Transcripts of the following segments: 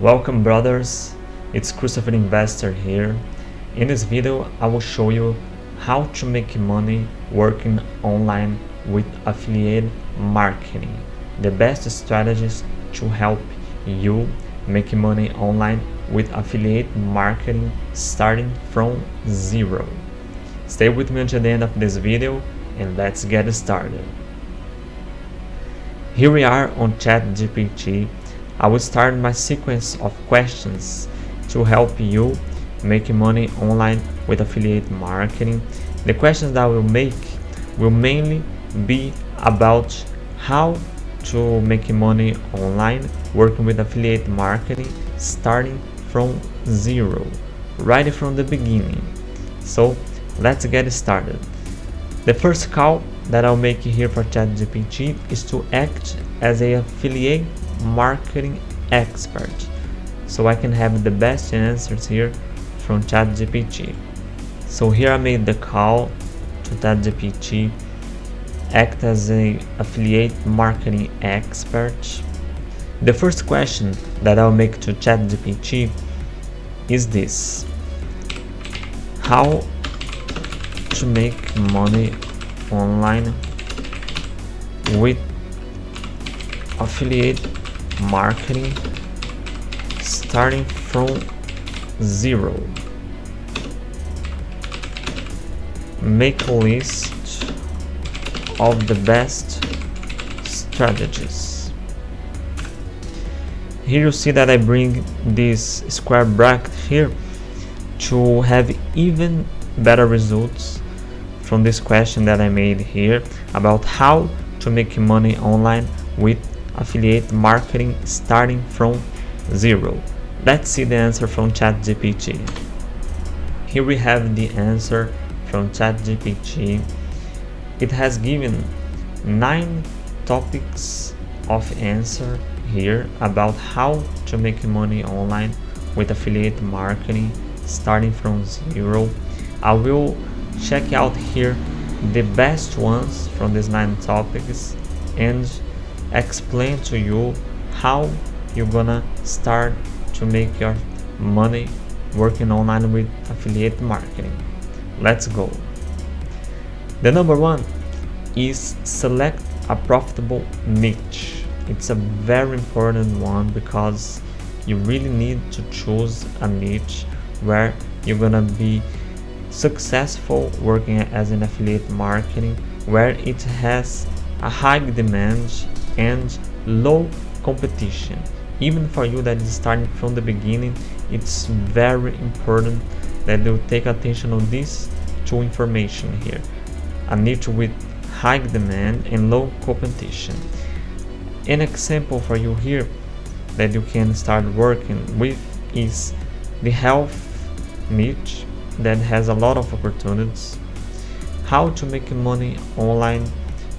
Welcome brothers, it's Cristopher Investor here. In this video I will show you how to make money working online with affiliate marketing. The best strategies to help you make money online with affiliate marketing starting from zero. Stay with me until the end of this video and let's get started. Here we are on ChatGPT. I will start my sequence of questions to help you make money online with affiliate marketing. The questions that I will make will mainly be about how to make money online working with affiliate marketing starting from zero, right from the beginning. So let's get started. The first call that I'll make here for ChatGPT is to act as an affiliate marketing expert, so I can have the best answers here from ChatGPT. So here I made the call to ChatGPT, act as an affiliate marketing expert. The first question that I'll make to ChatGPT is this: how to make money online with affiliate marketing starting from zero. Make a list of the best strategies. Here you see that I bring this square bracket here to have even better results from this question that I made here about how to make money online with affiliate marketing starting from zero. Let's see the answer from ChatGPT. Here we have the answer from ChatGPT. It has given 9 topics of answer here about how to make money online with affiliate marketing starting from zero. I will check out here the best ones from these 9 topics and explain to you how you're gonna start to make your money working online with affiliate marketing. Let's go. The number 1 is select a profitable niche. It's a very important one because you really need to choose a niche where you're gonna be successful working as an affiliate marketing, where it has a high demand and low competition. Even for you that is starting from the beginning, it's very important that you take attention on these 2 information here: a niche with high demand and low competition. An example for you here that you can start working with is the health niche that has a lot of opportunities. How to make money online,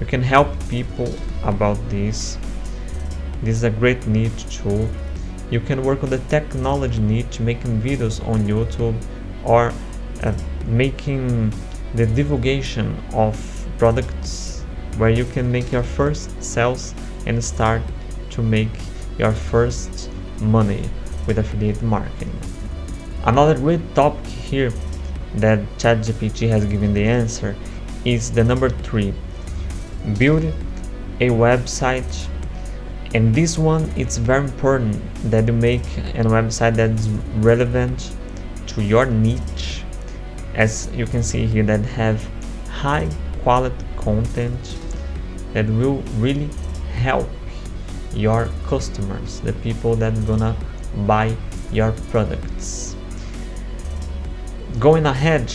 you can help people about this. This is a great niche too. You can work on the technology niche, making videos on YouTube or making the divulgation of products where you can make your first sales and start to make your first money with affiliate marketing. Another great topic here that ChatGPT has given the answer is the number 3, build a website. And this one, it's very important that you make a website that's relevant to your niche, as you can see here, that have high quality content that will really help your customers, the people that are gonna buy your products. Going ahead,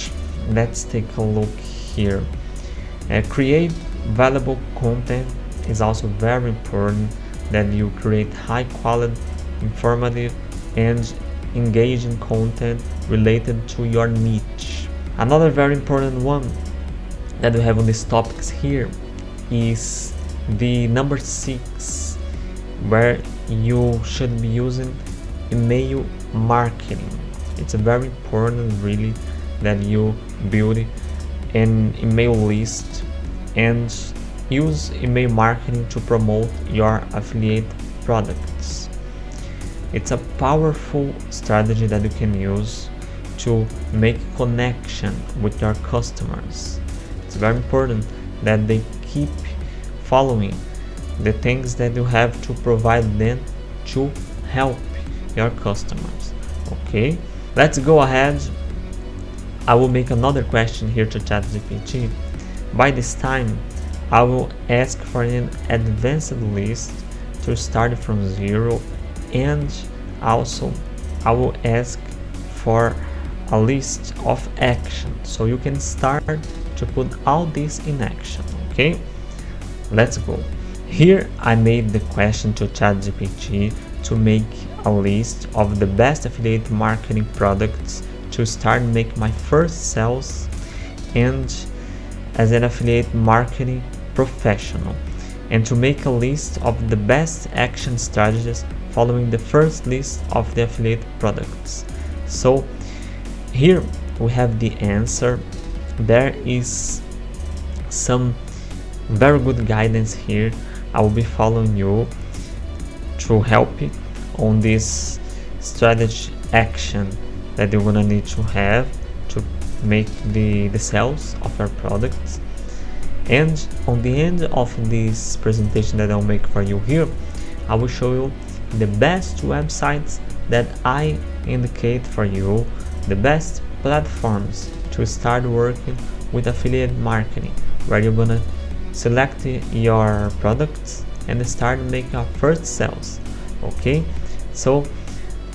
let's take a look here. Create valuable content is also very important, that you create high quality, informative and engaging content related to your niche. Another very important one that we have on these topics here is the number 6, where you should be using email marketing. It's very important really that you build an email list and use email marketing to promote your affiliate products. It's a powerful strategy that you can use to make connection with your customers. It's very important that they keep following the things that you have to provide them to help your customers. Okay, let's go ahead. I will make another question here to ChatGPT. By this time, I will ask for an advanced list to start from zero, and also I will ask for a list of actions so you can start to put all this in action. Okay, let's go. Here I made the question to ChatGPT to make a list of the best affiliate marketing products to start make my first sales and as an affiliate marketing professional, and to make a list of the best action strategies following the first list of the affiliate products. So here we have the answer. There is some very good guidance here. I will be following you to help you on this strategy action that you're gonna need to have to make the sales of your products. And on the end of this presentation that I'll make for you here, I will show you the best websites that I indicate for you, the best platforms to start working with affiliate marketing, where you're gonna select your products and start making your first sales. Okay, so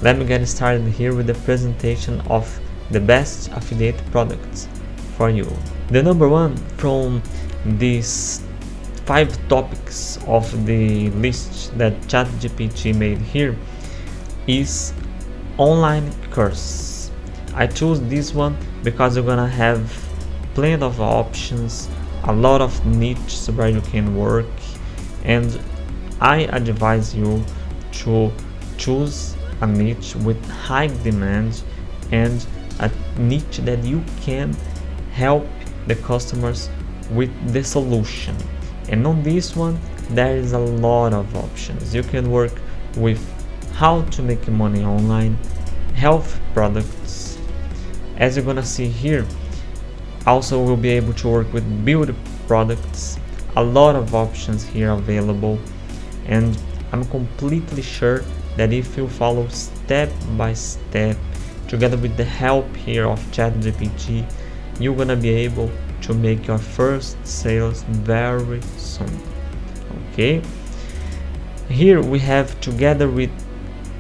let me get started here with the presentation of the best affiliate products for you. The number one from these 5 topics of the list that ChatGPT made here is online course. I chose this one because you're gonna have plenty of options, a lot of niches where you can work, and I advise you to choose a niche with high demand and a niche that you can help the customers with the solution. And on this one there is a lot of options. You can work with how to make money online, health products, as you're gonna see here. Also we'll be able to work with beauty products, a lot of options here available, and I'm completely sure that if you follow step by step together with the help here of ChatGPT, you're gonna be able to make your first sales very soon. Okay, here we have, together with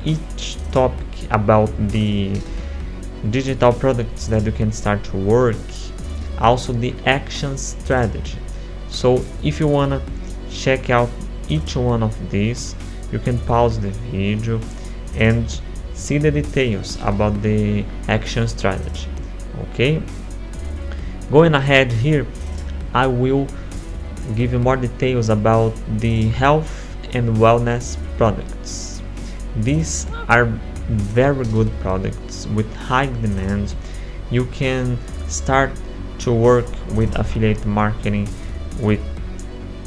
each topic about the digital products that you can start to work, also the action strategy. So if you wanna check out each one of these, you can pause the video and see the details about the action strategy. Okay, going ahead here, I will give you more details about the health and wellness products. These are very good products with high demand. You can start to work with affiliate marketing with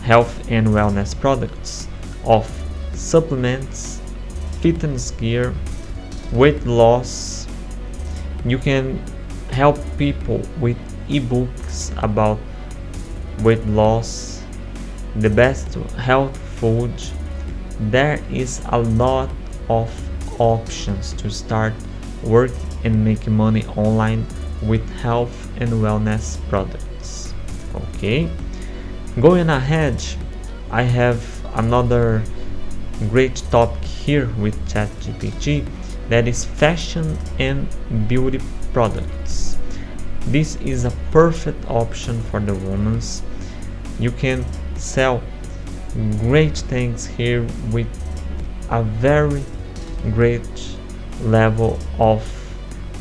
health and wellness products of supplements, fitness gear, weight loss. You can help people with ebooks about weight loss, the best health food. There is a lot of options to start work and make money online with health and wellness products. Okay, going ahead, I have another great topic here with ChatGPT, that is fashion and beauty products. This is a perfect option for the women. You can sell great things here with a very great level of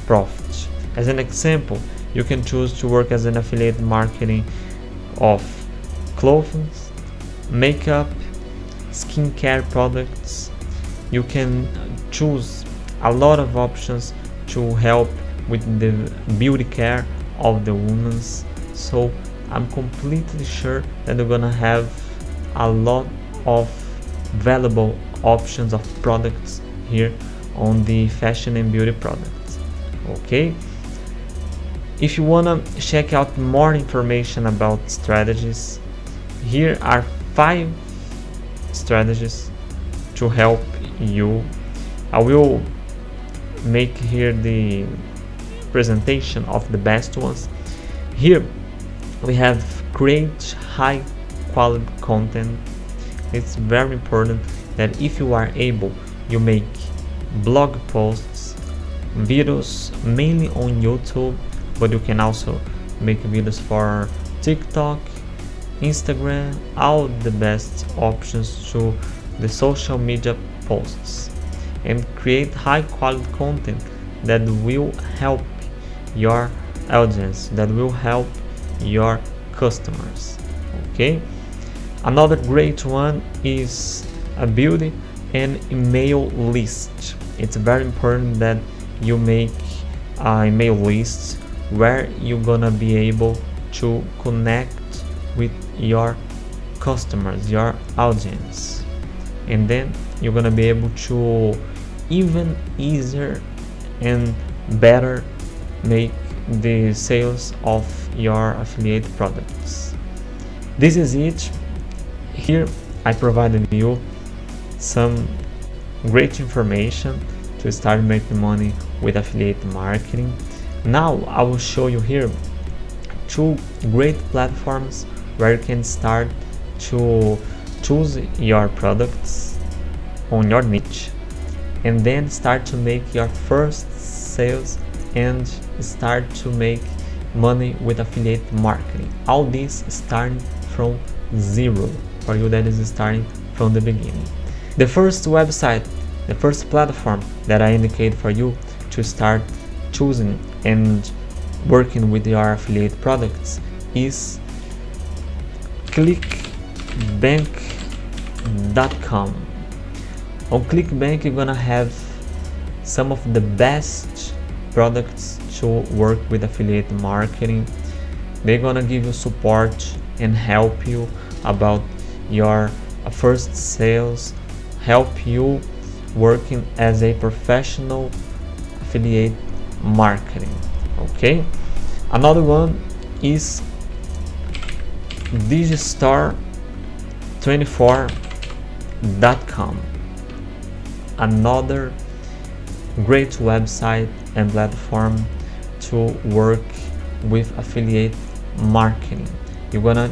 profit. As an example, you can choose to work as an affiliate marketing of clothes, makeup, skincare products. You can choose a lot of options to help with the beauty care of the women. So I'm completely sure that you're gonna have a lot of valuable options of products here on the fashion and beauty products. Okay, if you wanna check out more information about strategies, here are 5 strategies to help you. I will make here the presentation of the best ones. Here we have create high quality content. It's very important that if you are able, you make blog posts, videos mainly on YouTube, but you can also make videos for TikTok, Instagram, all the best options to the social media posts, and create high quality content that will help your audience, that will help your customers. Okay, another great one is build an email list. It's very important that you make an email list where you're gonna be able to connect with your customers, your audience, and then you're gonna be able to even easier and better make the sales of your affiliate products. This is it. Here I provided you some great information to start making money with affiliate marketing. Now I will show you here 2 great platforms where you can start to choose your products on your niche and then start to make your first sales and start to make money with affiliate marketing. All this starting from zero for you that is starting from the beginning. The first website, the first platform that I indicate for you to start choosing and working with your affiliate products is clickbank.com. On ClickBank you're gonna have some of the best products to work with affiliate marketing. They're gonna give you support and help you about your first sales, help you working as a professional affiliate marketing. Okay, another one is digistore24.com, another great website and platform to work with affiliate marketing. You're gonna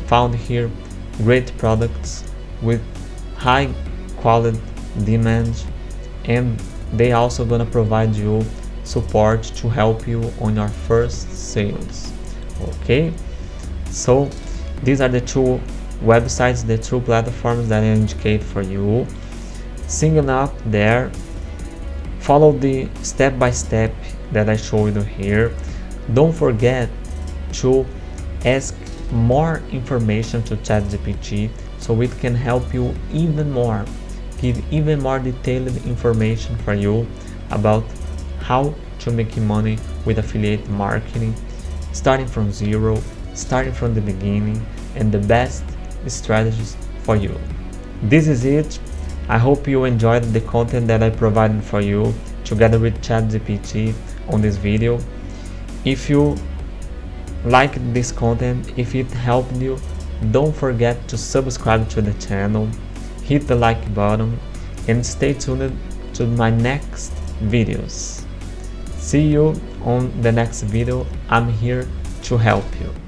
find here great products with high quality demand, and they also gonna provide you support to help you on your first sales. Okay, so these are the 2 websites, the 2 platforms that I indicate for you. Sign up there, follow the step-by-step that I showed you here. Don't forget to ask more information to ChatGPT so it can help you even more, give even more detailed information for you about how to make money with affiliate marketing, starting from zero, starting from the beginning, and the best strategies for you. This is it. I hope you enjoyed the content that I provided for you together with ChatGPT on this video. If you liked this content, if it helped you, don't forget to subscribe to the channel, hit the like button, and stay tuned to my next videos. See you on the next video. I'm here to help you.